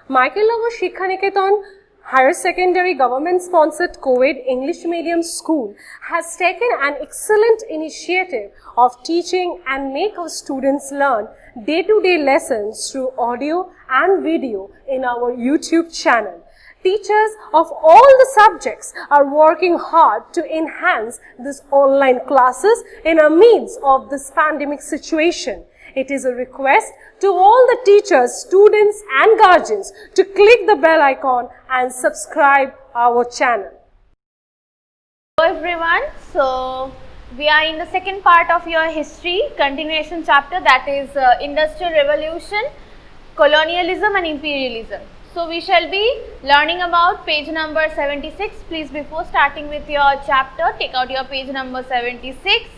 Michael Shikha Niketan Higher Secondary Government-sponsored co-ed English medium school has taken an excellent initiative of teaching and make our students learn day-to-day lessons through audio and video in our YouTube channel. Teachers of all the subjects are working hard to enhance these online classes in the midst of this pandemic situation. It is a request to all the teachers, students and guardians to click the bell icon and subscribe our channel. Hello everyone, so we are in the second part of your history continuation chapter, that is Industrial Revolution, Colonialism and Imperialism. So we shall be learning about page number 76. Please, before starting with your chapter, take out your page number 76.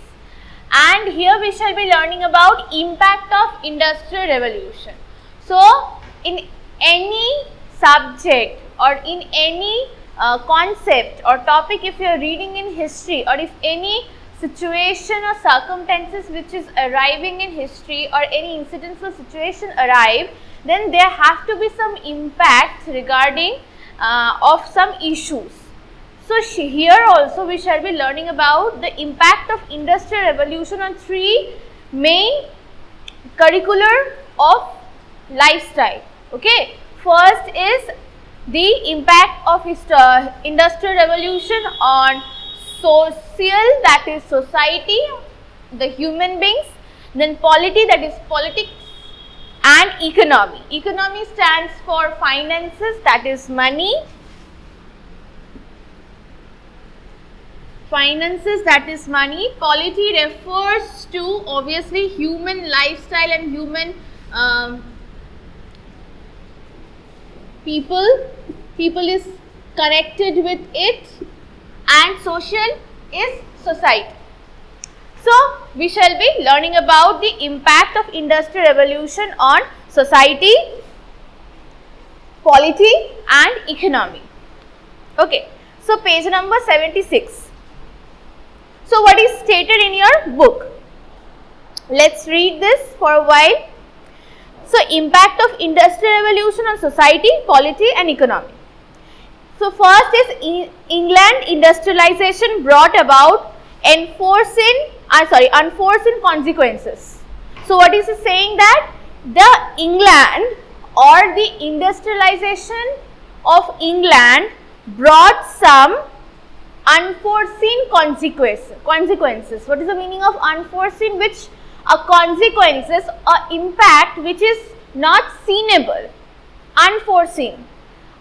And here we shall be learning about impact of Industrial Revolution. So in any subject or in any concept or topic, if you are reading in history, or if any situation or circumstances which is arriving in history or any incidents or situation arrive, then there have to be some impact regarding of some issues. So here also we shall be learning about the impact of Industrial Revolution on three main curricular of lifestyle. Okay, first is the impact of Industrial Revolution on social, that is society, the human beings, then polity, that is politics, and economy. Economy stands for finances, that is money. Finances, that is money. Polity refers to obviously human lifestyle and human people. People is connected with it, and social is society. So we shall be learning about the impact of Industrial Revolution on society, polity and economy. Okay, so page number 76. So what is stated in your book? Let's read this for a while. So impact of Industrial Revolution on society, polity and economy. So first is England industrialization brought about unforeseen consequences. So what is it saying? That the England or the industrialization of England brought some unforeseen consequences. What is the meaning of unforeseen? Which are consequences or impact which is not seenable, unforeseen.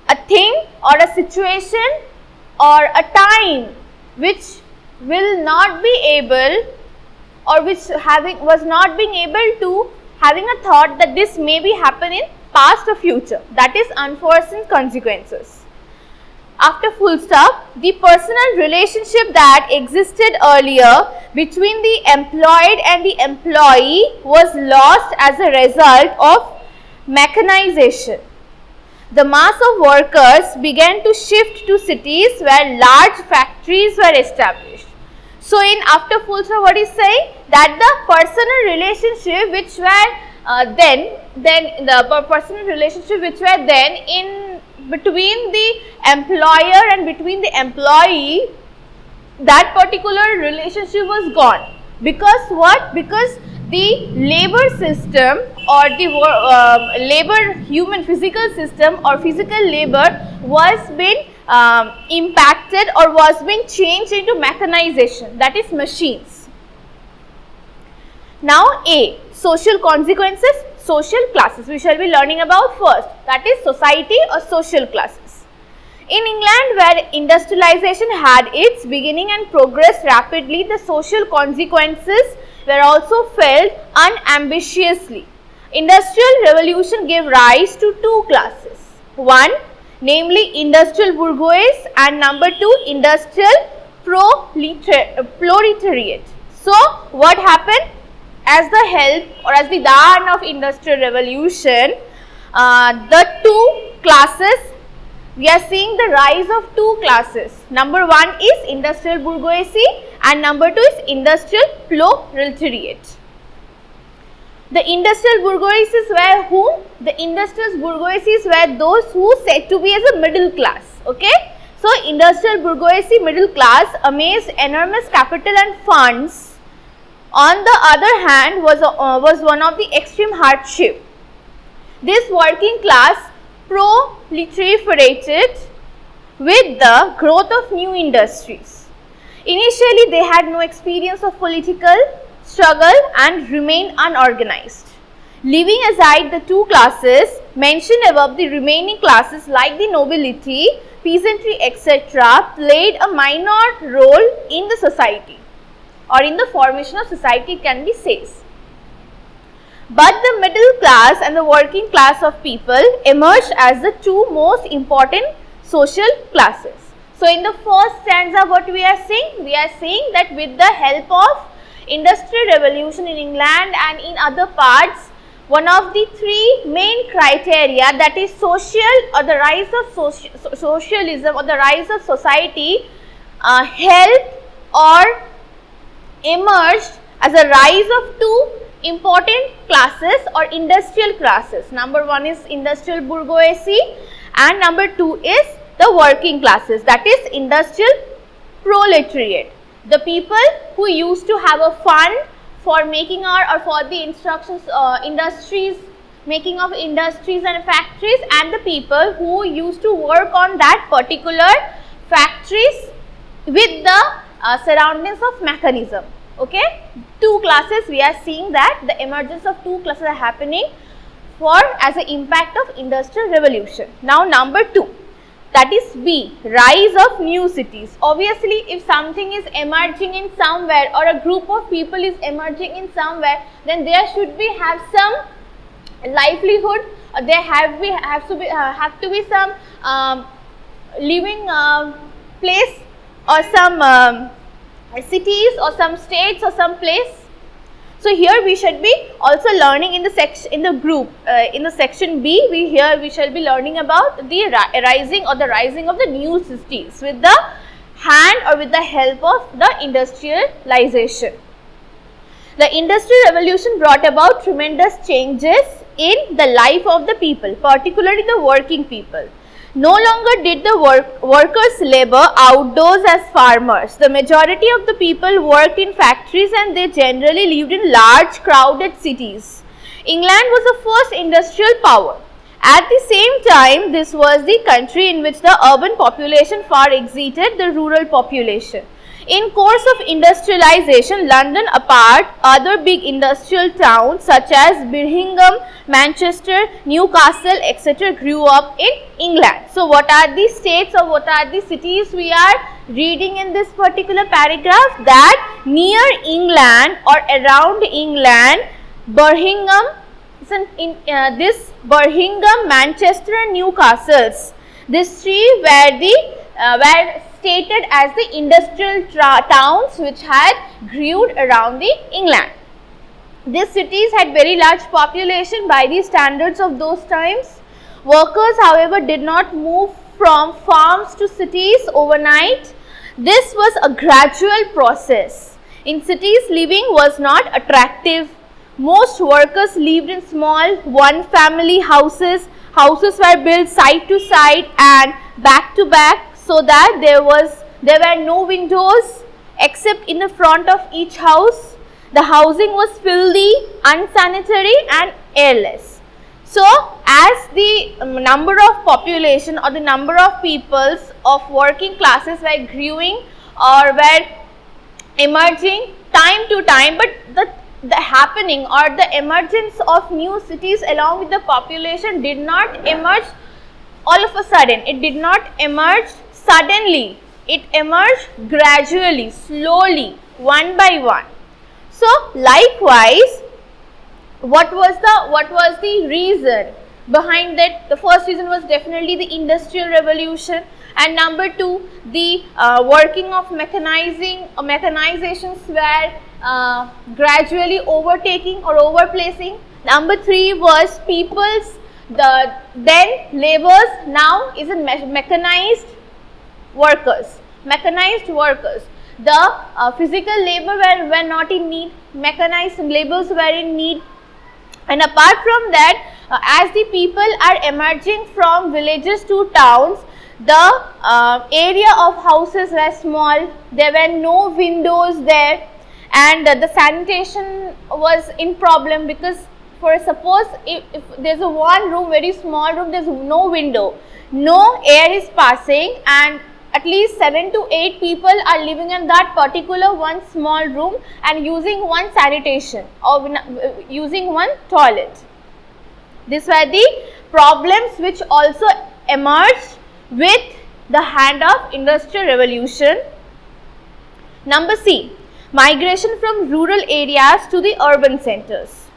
A thing or a situation or a time which will not be able, or which was not being able to having a thought that this may be happen in past or future, that is unforeseen consequences. After full stop, the personal relationship that existed earlier between the employed and the employee was lost as a result of mechanization. The mass of workers began to shift to cities where large factories were established. So in after full stop, what is saying? That the personal relationship which were then in between the employer and between the employee, that particular relationship was gone. Because what? Because the labor system or the human physical system or physical labor was being impacted or was being changed into mechanization, that is machines. Now A, social consequences, social classes. We shall be learning about first, that is society or social classes. In England, where industrialization had its beginning and progressed rapidly, the social consequences were also felt unambitiously. Industrial Revolution gave rise to two classes. One, namely industrial bourgeoisie, and number two, industrial proletariat. So what happened? As the help or as the dawn of Industrial Revolution, the two classes, we are seeing the rise of two classes. Number one is industrial bourgeoisie and number two is industrial proletariat. The industrial bourgeoisie were whom? The industrial bourgeoisie were those who said to be as a middle class. Okay. So, industrial bourgeoisie middle class amassed enormous capital and funds. On the other hand, was one of the extreme hardship. This working class proliferated with the growth of new industries. Initially, they had no experience of political struggle and remained unorganized. Leaving aside the two classes mentioned above, the remaining classes like the nobility, peasantry, etc. played a minor role in the society or in the formation of society, can be said. But the middle class and the working class of people emerged as the two most important social classes. So, in the first stanza what we are saying? We are saying that with the help of industrial revolution in England and in other parts, one of the three main criteria, that is social or the rise of socialism or the rise of society, helped or emerged as a rise of two important classes or industrial classes. Number one is industrial bourgeoisie and number two is the working classes, that is industrial proletariat. The people who used to have a fund for making or for the industries, making of industries and factories, and the people who used to work on that particular factories with the surroundings of mechanism. Okay, two classes, we are seeing that the emergence of two classes are happening for as an impact of industrial revolution. Now, number two, that is B, rise of new cities. Obviously, if something is emerging in somewhere or a group of people is emerging in somewhere, then there should be have some livelihood. There have to be some living place or some cities or some states or some place. So, here we should be also learning in the section, in the group, in the section B, we shall be learning about the rising of the new cities with the hand or with the help of the industrialization. The industrial revolution brought about tremendous changes in the life of the people, particularly the working people. No longer did the workers labor outdoors as farmers. The majority of the people worked in factories and they generally lived in large crowded cities. England was the first industrial power. At the same time, this was the country in which the urban population far exceeded the rural population. In course of industrialization, London apart, other big industrial towns such as Birmingham, Manchester, Newcastle, etc. grew up in England. So, what are the states or what are the cities we are reading in this particular paragraph? That near England or around England, Birmingham, this Birmingham, Manchester and Newcastles, these three were stated as the industrial towns which had grew around the England. These cities had very large population by the standards of those times. Workers, however, did not move from farms to cities overnight. This was a gradual process. In cities, living was not attractive. Most workers lived in small one-family houses. Houses were built side to side and back to back, so that there were no windows except in the front of each house. The housing was filthy, unsanitary and airless. So, as the number of population or the number of peoples of working classes were growing or were emerging time to time, but the happening or the emergence of new cities along with the population did not emerge all of a sudden. It did not emerge suddenly. It emerged gradually, slowly, one by one. So, likewise, what was the reason behind that? The first reason was definitely the industrial revolution, and number two, the working of mechanizations were gradually overtaking or overplacing. Number three was people's then laborers now is a mechanized workers. The physical labor were not in need, mechanized laborers were in need. And apart from that, as the people are emerging from villages to towns, the area of houses were small, there were no windows there, and the sanitation was in problem, because for suppose if there is a one room, very small room, there is no window, no air is passing, and at least 7 to 8 people are living in that particular one small room and using one sanitation or using one toilet. These were the problems which also emerged with the hand of Industrial Revolution. Number C, migration from rural areas to the urban centers.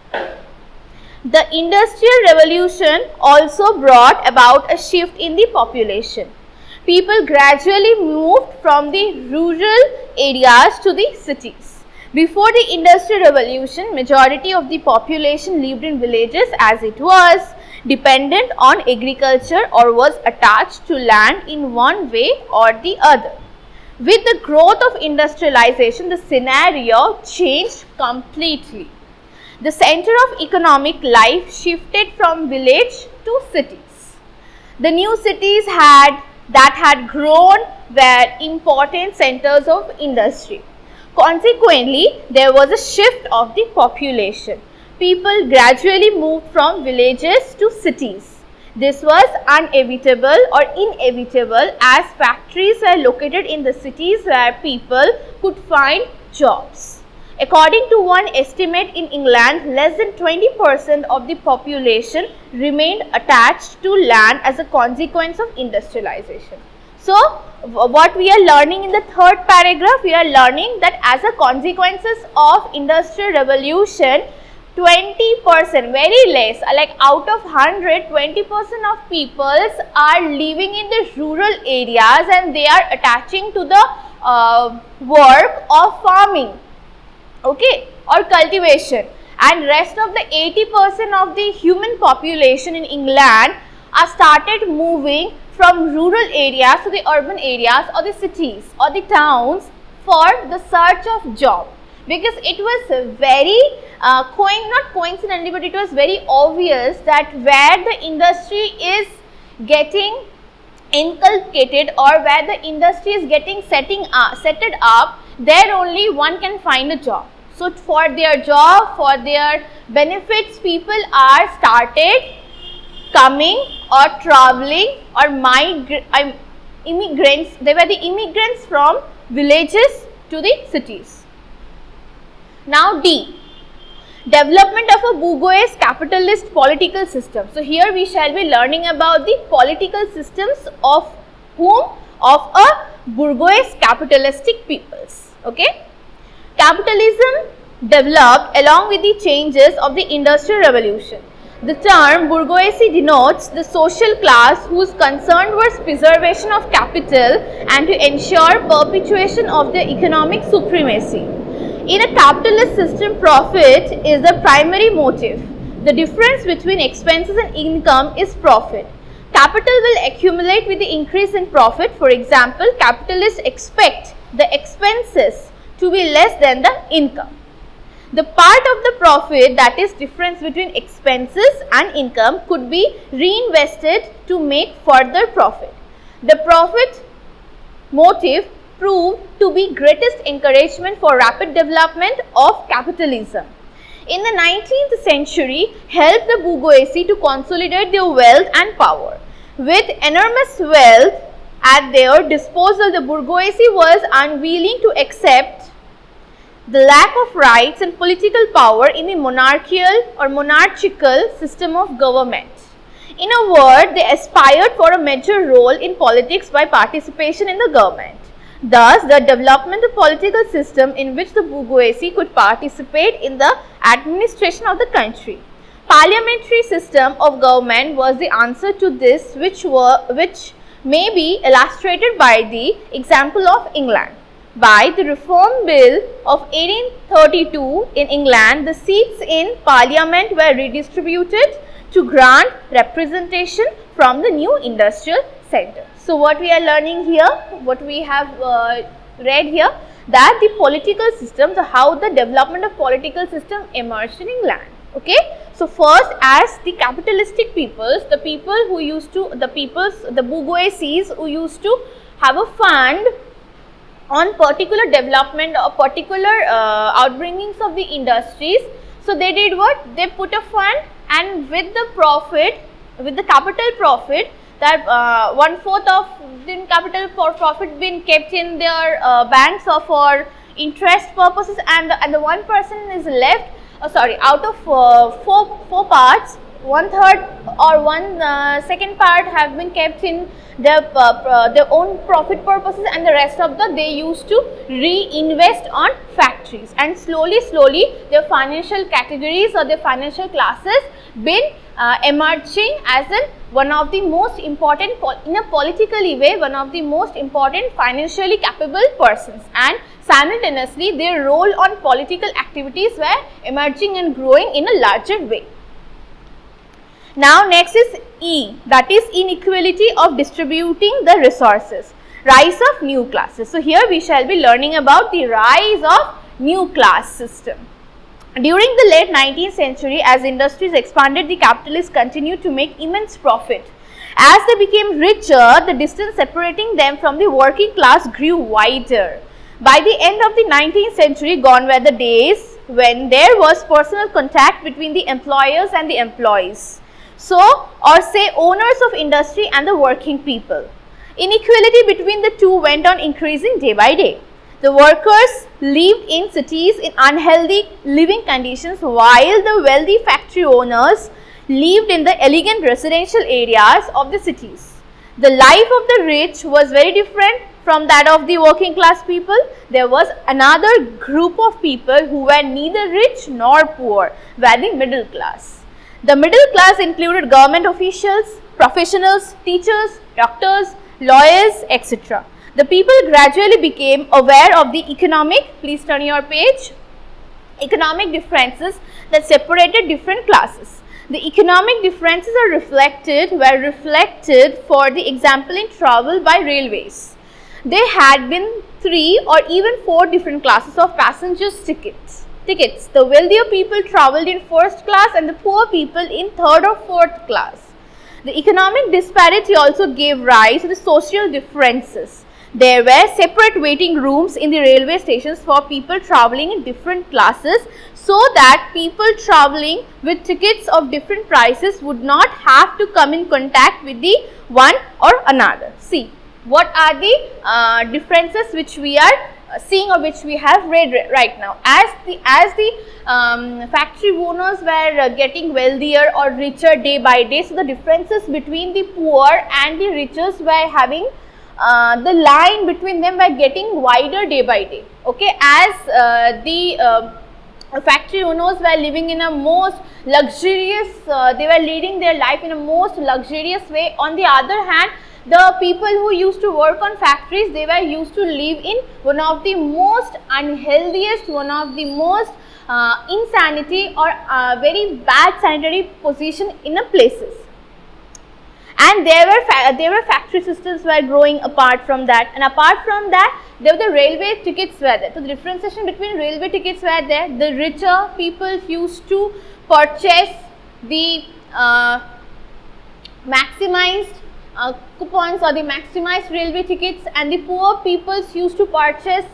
The Industrial Revolution also brought about a shift in the population. People gradually moved from the rural areas to the cities. Before the Industrial Revolution, majority of the population lived in villages, as it was dependent on agriculture or was attached to land in one way or the other. With the growth of industrialization, the scenario changed completely. The center of economic life shifted from village to cities. The new cities that had grown were important centers of industry. Consequently, there was a shift of the population. People gradually moved from villages to cities. This was unevitable or inevitable, as factories were located in the cities where people could find jobs. According to one estimate in England, less than 20% of the population remained attached to land as a consequence of industrialization. So, what we are learning in the third paragraph, we are learning that as a consequences of Industrial Revolution, 20%, very less, like out of 100, 20% of peoples are living in the rural areas and they are attaching to the work of farming, okay, or cultivation, and rest of the 80% of the human population in England are started moving from rural areas to the urban areas or the cities or the towns for the search of job, because it was very not coincidentally, but it was very obvious that where the industry is getting inculcated or where the industry is getting set up, there only one can find a job. So, for their job, for their benefits, people are started coming or traveling or immigrants. They were the immigrants from villages to the cities. Now D, development of a bourgeois capitalist political system. So, here we shall be learning about the political systems of whom? Of a bourgeois capitalistic peoples. Okay. Capitalism developed along with the changes of the Industrial Revolution. The term bourgeoisie denotes the social class whose concern was preservation of capital and to ensure perpetuation of their economic supremacy. In a capitalist system, profit is the primary motive. The difference between expenses and income is profit. Capital will accumulate with the increase in profit. For example, capitalists expect the expenses to be less than the income. The part of the profit, that is difference between expenses and income, could be reinvested to make further profit. The profit motive proved to be greatest encouragement for rapid development of capitalism. In the 19th century, helped the bourgeoisie to consolidate their wealth and power. With enormous wealth at their disposal, the bourgeoisie was unwilling to accept the lack of rights and political power in the monarchical system of government. In a word, they aspired for a major role in politics by participation in the government. Thus, the development of political system in which the bourgeoisie could participate in the administration of the country. Parliamentary system of government was the answer to this, which may be illustrated by the example of England. By the Reform Bill of 1832 in England, the seats in Parliament were redistributed to grant representation from the new industrial centre. So, what we are learning here, what we have read here, that the political system, how the development of political system emerged in England. Okay. So first, as the capitalistic peoples, the bourgeoisies who used to have a fund on particular development or particular outbringings of the industries. So they did what? They put a fund, and with the profit, with the capital profit, that 1/4 of the capital profit been kept in their banks or for interest purposes, and the 1% is left. Out of four parts, 1/3 or 1/2 part have been kept in their own profit purposes, and the rest of they used to reinvest on factories, and slowly their financial categories or their financial classes been emerging as one of the most important, in a politically way, one of the most important financially capable persons, and simultaneously their role on political activities were emerging and growing in a larger way. Now next is E, that is inequality of distributing the resources, rise of new classes. So here we shall be learning about the rise of new class system. During the late 19th century, as industries expanded, the capitalists continued to make immense profit. As they became richer, the distance separating them from the working class grew wider. By the end of the 19th century, gone were the days when there was personal contact between the employers and the employees. So, or say owners of industry and the working people. Inequality between the two went on increasing day by day. The workers lived in cities in unhealthy living conditions, while the wealthy factory owners lived in the elegant residential areas of the cities. The life of the rich was very different from that of the working class people. There was another group of people who were neither rich nor poor, were the middle class. The middle class included government officials, professionals, teachers, doctors, lawyers, etc. The people gradually became aware of the economic differences that separated different classes. The economic differences were reflected, for the example, in travel by railways. There had been 3 or even 4 different classes of passengers' tickets. The wealthier people travelled in first class and the poor people in third or fourth class. The economic disparity also gave rise to the social differences. There were separate waiting rooms in the railway stations for people travelling in different classes, so that people travelling with tickets of different prices would not have to come in contact with the one or another. See, what are the differences which we are seeing or which we have read right now? As the factory owners were getting wealthier or richer day by day, so the differences between the poor and the richers were having the line between them were getting wider day by day. Okay, as the factory owners were living in a most luxurious, they were leading their life in a most luxurious way. On the other hand, the people who used to work on factories, they were used to live in one of the most unhealthiest, one of the most insanity or very bad sanitary position in a places. And there were factory systems were growing apart from that, and apart from that, there were the railway tickets were there. So the differentiation between railway tickets were there. The richer people used to purchase the maximized coupons or the maximized railway tickets, and the poor people used to purchase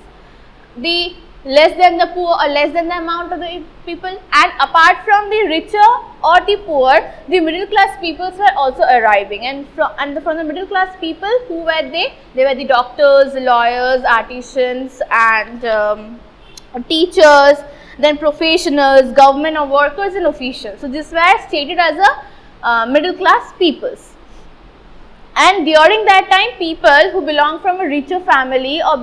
the less than the poor or less than the amount of the people. And apart from the richer or the poor, the middle class peoples were also arriving, and from the middle class people, who were they? They were the doctors, lawyers, artisans, and teachers, then professionals, government or workers and officials. So this were stated as a middle class peoples. And during that time, people who belong from a richer family or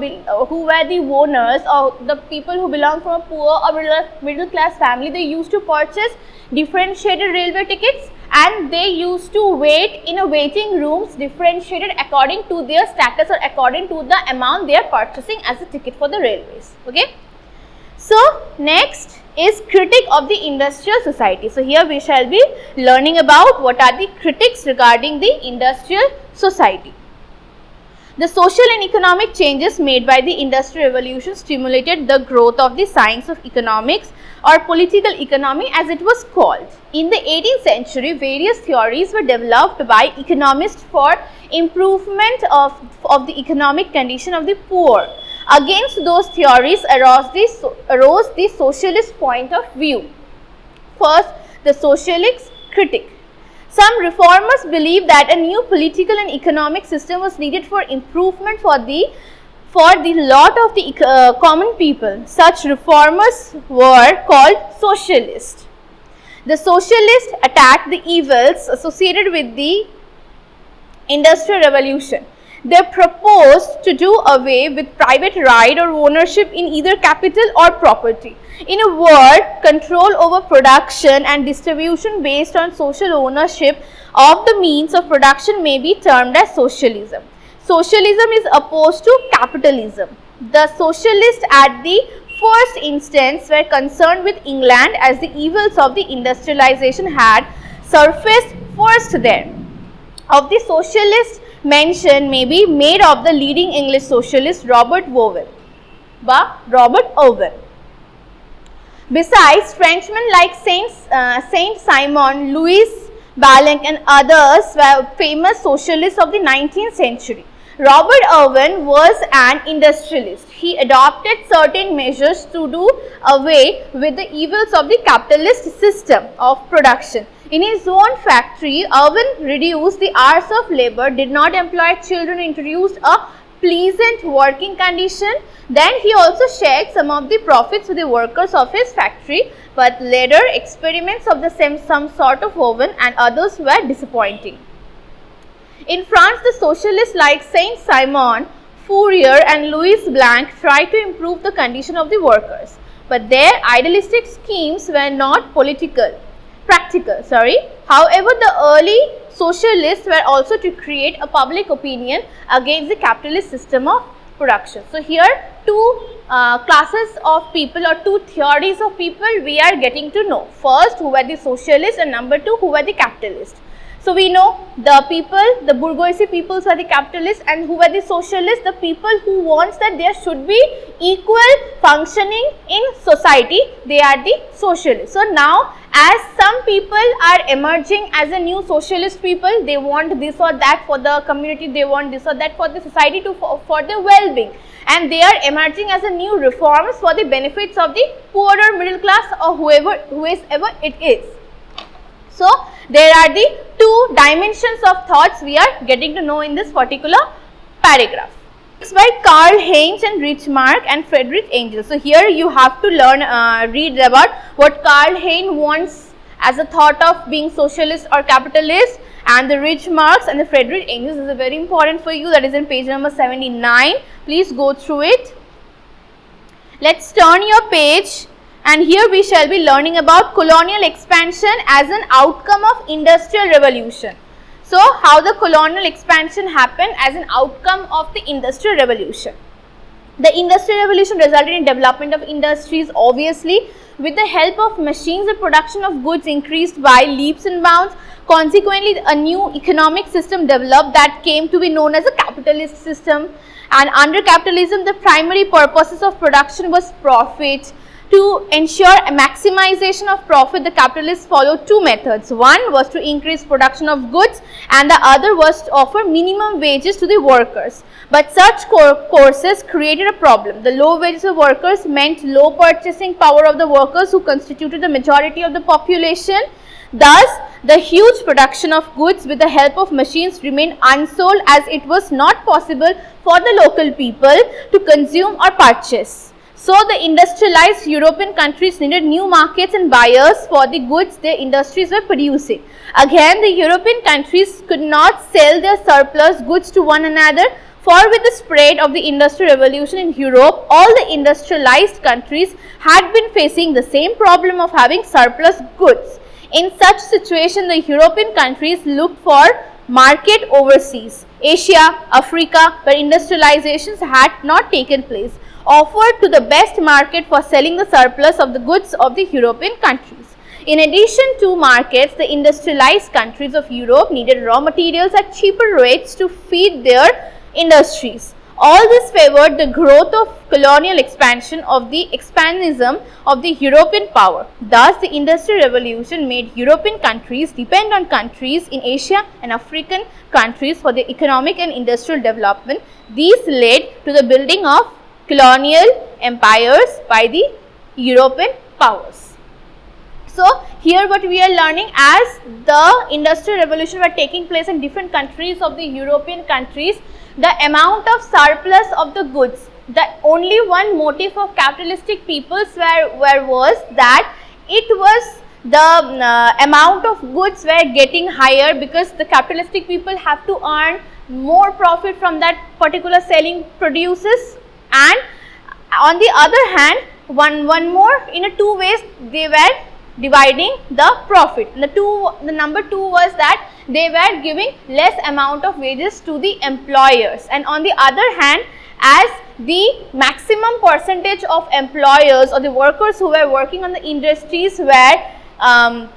who were the owners, or the people who belong from a poor or middle class family, they used to purchase differentiated railway tickets, and they used to wait in a waiting rooms differentiated according to their status or according to the amount they are purchasing as a ticket for the railways. Okay. So next is critique of the industrial society. So here we shall be learning about what are the critics regarding the industrial society. The social and economic changes made by the Industrial Revolution stimulated the growth of the science of economics or political economy as it was called. In the 18th century, various theories were developed by economists for improvement of the economic condition of the poor. Against those theories arose the socialist point of view. First, the socialist critic. Some reformers believed that a new political and economic system was needed for improvement for the lot of the common people. Such reformers were called socialists. The socialists attacked the evils associated with the Industrial Revolution. They proposed to do away with private right or ownership in either capital or property. In a word, control over production and distribution based on social ownership of the means of production may be termed as socialism. Socialism is opposed to capitalism. The socialists at the first instance were concerned with England as the evils of the industrialization had surfaced first there. Of the socialists, mention may be made of the leading English socialist Robert Owen. Besides, Frenchmen like Saint-Simon, Louis Blanc and others were famous socialists of the 19th century. Robert Owen was an industrialist. He adopted certain measures to do away with the evils of the capitalist system of production. In his own factory, Owen reduced the hours of labor, did not employ children, introduced a pleasant working condition. Then he also shared some of the profits with the workers of his factory, but later experiments of the same sort of Owen and others were disappointing. In France, the socialists like Saint-Simon, Fourier and Louis Blanc tried to improve the condition of the workers, but their idealistic schemes were not practical. However, the early socialists were also to create a public opinion against the capitalist system of production. So here two classes of people or two theories of people we are getting to know. First, who were the socialists, and number two, who were the capitalists. So we know the people, the bourgeoisie peoples are the capitalists, and who were the socialists, the people who wants that there should be equal functioning in society, they are the socialists. So now as some people are emerging as a new socialist people, they want this or that for the community, they want this or that for the society for their well-being, and they are emerging as a new reforms for the benefits of the poorer middle class or whoever it is. So there are the two dimensions of thoughts we are getting to know in this particular paragraph. It's by Karl Heinz and Reichmark and Friedrich Engels. So here you have to read about what Karl Heinz wants as a thought of being socialist or capitalist, and the Reichmark and the Friedrich Engels is very important for you. That is in page number 79. Please go through it. Let's turn your page. And here we shall be learning about colonial expansion as an outcome of Industrial Revolution. So, how the colonial expansion happened as an outcome of the Industrial Revolution. The Industrial Revolution resulted in development of industries. Obviously, with the help of machines, the production of goods increased by leaps and bounds. Consequently, a new economic system developed that came to be known as a capitalist system. And under capitalism, the primary purposes of production was profit. To ensure a maximization of profit, the capitalists followed two methods. One was to increase production of goods, and the other was to offer minimum wages to the workers. But such courses created a problem. The low wages of workers meant low purchasing power of the workers who constituted the majority of the population. Thus, the huge production of goods with the help of machines remained unsold, as it was not possible for the local people to consume or purchase. So, the industrialized European countries needed new markets and buyers for the goods their industries were producing. Again, the European countries could not sell their surplus goods to one another, for with the spread of the Industrial Revolution in Europe, all the industrialized countries had been facing the same problem of having surplus goods. In such situation, the European countries looked for market overseas. Asia, Africa, where industrializations had not taken place, offered to the best market for selling the surplus of the goods of the European countries. In addition to markets, the industrialized countries of Europe needed raw materials at cheaper rates to feed their industries. All this favored the growth of colonial expansion of the expansionism of the European power. Thus, the Industrial Revolution made European countries depend on countries in Asia and African countries for their economic and industrial development. These led to the building of colonial empires by the European powers. So, here what we are learning, as the Industrial Revolution were taking place in different countries of the European countries, the amount of surplus of the goods, the only one motive of capitalistic peoples was that it was the amount of goods were getting higher, because the capitalistic people have to earn more profit from that particular selling produces. And on the other hand, one more, in a two ways they were dividing the profit. The number two was that they were giving less amount of wages to the employers, and on the other hand, as the maximum percentage of employers or the workers who were working on the industries were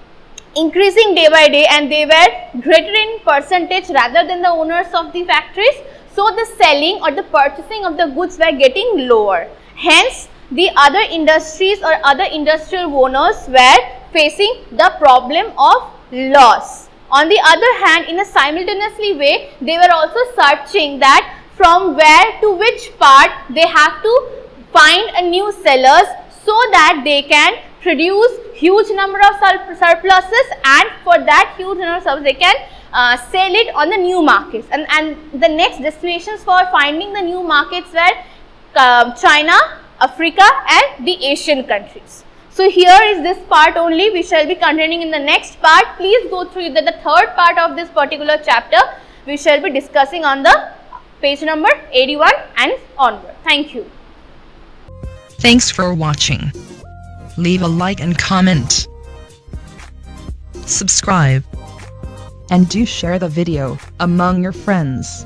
increasing day by day, and they were greater in percentage rather than the owners of the factories, so the selling or the purchasing of the goods were getting lower. Hence, the other industries or other industrial owners were facing the problem of loss. On the other hand, in a simultaneously way, they were also searching that from where to which part they have to find a new sellers, so that they can produce huge number of surpluses, and for that huge number of surplus they can sell it on the new markets. And the next destinations for finding the new markets were China, Africa and the Asian countries. So, here is this part only. We shall be continuing in the next part. Please go through the third part of this particular chapter. We shall be discussing on the page number 81 and onward. Thank you. Thanks for watching. Leave a like and comment. Subscribe. And do share the video among your friends.